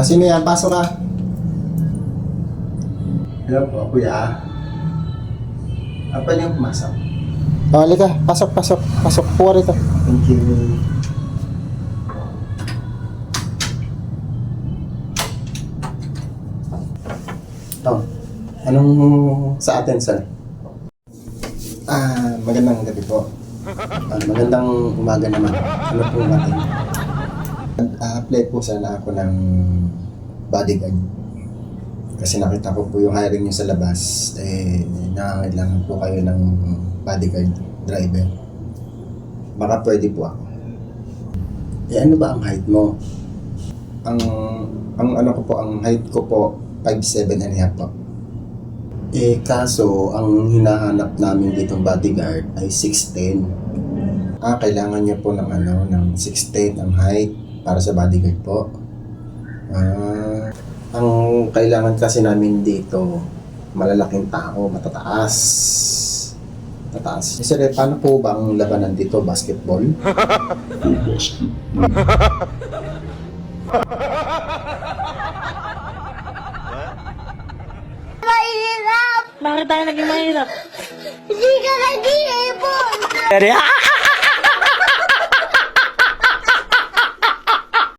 Sino yan? Pasok ka. Hello po, kuya. Pwede yung pumasok. Halika, pasok. Pasok po rito. Thank you. Anong sa atin, sir? Magandang gabi po. Magandang umaga naman. Ano po natin? Apply po sana ako ng bodyguard. Kasi nakita ko po yung hiring nyo sa labas. Nangangailangan po kayo ng bodyguard driver. Baka pwede po ako. Ano ba ang height mo? Ang ano ko po, ang height ko po 5'7" and a half po. Kaso ang hinahanap namin ditong bodyguard ay 6'10". Kailangan niyo po ng ng 6'10" ang height para sa bodyguard po. Ang kailangan kasi namin dito, malalaking tao, matataas. Sir, paano po ba ang labanan dito? Basketball? Mahirap! Bakit tayo naging mahirap? Hindi ka nag-iipon!